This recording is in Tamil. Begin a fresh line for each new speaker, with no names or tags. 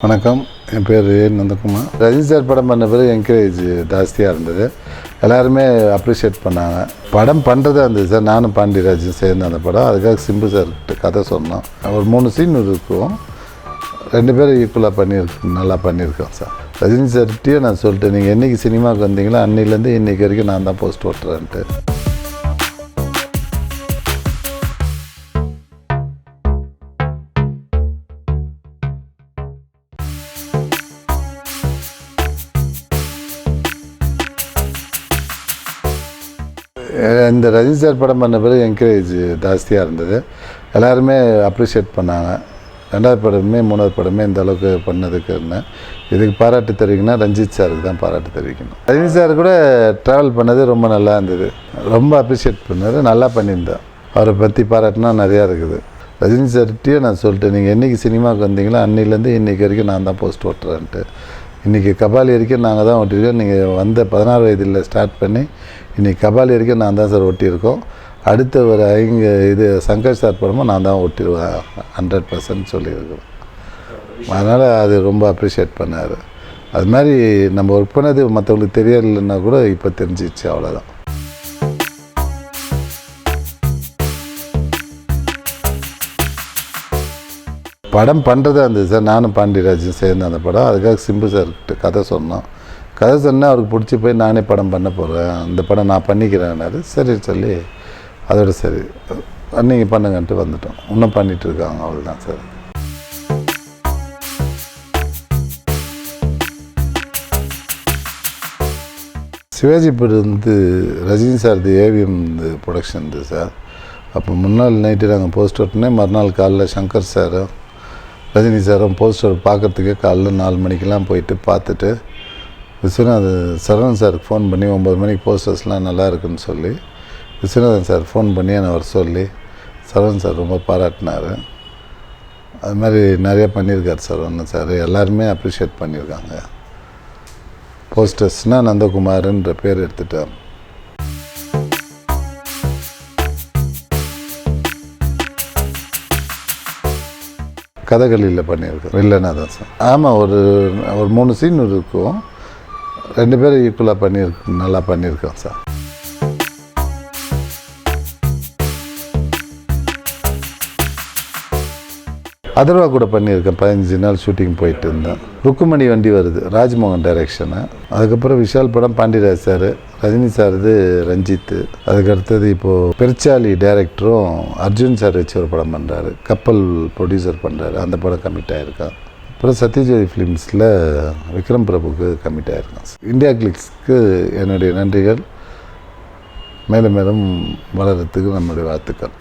வணக்கம், என் பேர் நந்தகுமார். ரஜினி சார் படம் பண்ண பிறகு என்கரேஜ் ஜாஸ்தியாக இருந்தது. எல்லாருமே அப்ரிஷியேட் பண்ணாங்க. படம் பண்ணுறதா இருந்தது சார். நானும் பாண்டியராஜும் சேர்ந்து அந்த படம். அதுக்காக சிம்பு சார்கிட்ட கதை சொன்னோம். ஒரு 3 சீன் இருக்கும். 2 பேரும் ஈக்குவலாக நல்லா பண்ணியிருக்கோம் சார். ரஜினி சார்கிட்டயே நான் சொல்லிட்டேன், நீங்கள் என்றைக்கு சினிமாவுக்கு வந்தீங்களோ அன்னையிலேருந்து இன்றைக்கி வரைக்கும் நான் தான் போஸ்ட் ஓட்டுறேன்ட்டு. இந்த ரஜினி சார் படம் பண்ண பிறகு என்கரேஜ் ஜாஸ்தியாக இருந்தது. எல்லாருமே அப்ரிஷியேட் பண்ணாங்க. 2வது படமே 3வது படமே இந்த அளவுக்கு பண்ணதுக்கு இருந்தேன். இதுக்கு பாராட்டு தெரிவிக்கணும்னா ரஞ்சித் சாருக்கு தான் பாராட்டு தெரிவிக்கணும். ரஜினி சார் கூட ட்ராவல் பண்ணது ரொம்ப நல்லா இருந்தது. ரொம்ப அப்ரிஷியேட் பண்ணார், நல்லா பண்ணியிருந்தேன். அவரை பற்றி பாராட்டினா நிறையா இருக்குது. ரஜினி சார்கிட்டயே நான் சொல்லிட்டேன், நீங்கள் என்றைக்கு சினிமாவுக்கு வந்தீங்களோ அன்னையிலேருந்து இன்றைக்கி வரைக்கும் நான் தான் போஸ்ட் ஓட்டுறேன்ட்டு. இன்றைக்கி கபாலி வரைக்கும் நாங்கள் தான் ஓட்டியிருக்கோம். நீங்கள் வந்த 16 வயதில் ஸ்டார்ட் பண்ணி இன்றைக்கி கபாலி வரைக்கும் நான் தான் சார் ஓட்டியிருக்கோம். அடுத்த ஒரு சங்கர் சார் படமும் நான் தான் ஓட்டிடுவேன் 100% சொல்லியிருக்கிறேன். அதனால் அது ரொம்ப அப்ரிஷியேட் பண்ணார். அது மாதிரி நம்ம ஒர்க் பண்ணது மற்றவங்களுக்கு தெரியலைன்னா கூட இப்போ தெரிஞ்சிச்சு, அவ்வளோதான். படம் பண்ணுறதா இருந்தது சார். நானும் பாண்டியராஜும் சேர்ந்து அந்த படம். அதுக்காக சிம்பு சார்கிட்ட கதை சொன்னோம். கதை சொன்னால் அவருக்கு பிடிச்சி போய் நானே படம் பண்ண போகிறேன், இந்த படம் நான் பண்ணிக்கிறேன்னாரு. சரி சொல்லி அதோட சரி நீங்கள் பண்ணுங்கன்ட்டு வந்துட்டோம். இன்னும் பண்ணிகிட்டு இருக்காங்க, அவ்வளோதான் சார். சிவாஜி படம் Rajini sir AVM production sir. அப்போ முன்னாள் நைட்டு நாங்கள் போஸ்ட் ஓட்டினே, மறுநாள் காலைல சங்கர் சாரும் ரஜினி சாரும் போஸ்டர் பார்க்குறதுக்கே காலைல 4 மணிக்கெலாம் போயிட்டு பார்த்துட்டு சரவணன் சாருக்கு ஃபோன் பண்ணி 9 மணிக்கு போஸ்டர்ஸ்லாம் நல்லா இருக்குன்னு சொல்லி விஸ்வநாதன் சார் ஃபோன் பண்ணி என்னை வர சொல்லி சரவணன் சார் ரொம்ப பாராட்டினார். அது மாதிரி நிறையா பண்ணியிருக்கார் சரவணன் சார். எல்லாருமே அப்ரிஷியேட் பண்ணியிருக்காங்க. போஸ்டர்ஸ்னால் நந்தகுமார்ன்ற பேர் எடுத்துட்டார். கதகளியில் பண்ணியிருக்கேன், வில்லனா தான் சார். ஆமாம், ஒரு 3 சீன் இருக்கும். 2 பேரும் ஈக்குவலாக நல்லா பண்ணியிருக்கோம் சார். அதர்வா கூட பண்ணியிருக்கேன். 15 நாள் ஷூட்டிங் போயிட்டு இருந்தேன். ருக்குமணி வண்டி வருது, ராஜ்மோகன் டைரக்ஷனு. அதுக்கப்புறம் விஷால் படம் பாண்டியராஜ் சார், ரஜினி சார் ரஞ்சித்து. அதுக்கடுத்தது இப்போது பெருச்சாலி டைரக்டரும் அர்ஜுன் சார் வச்சு ஒரு படம் பண்ணுறாரு. கப்பல் ப்ரொடியூசர் பண்ணுறாரு. அந்த படம் கமிட் ஆகிருக்கேன். அப்புறம் சத்யஜோதி ஃபிலிம்ஸில் விக்ரம் பிரபுக்கு கமிட் ஆகிருக்கேன். இந்தியா கிளிக்ஸ்க்கு என்னுடைய நன்றிகள். மேலும் மேலும் வளர்கிறதுக்கு நம்முடைய வாழ்த்துக்கள்.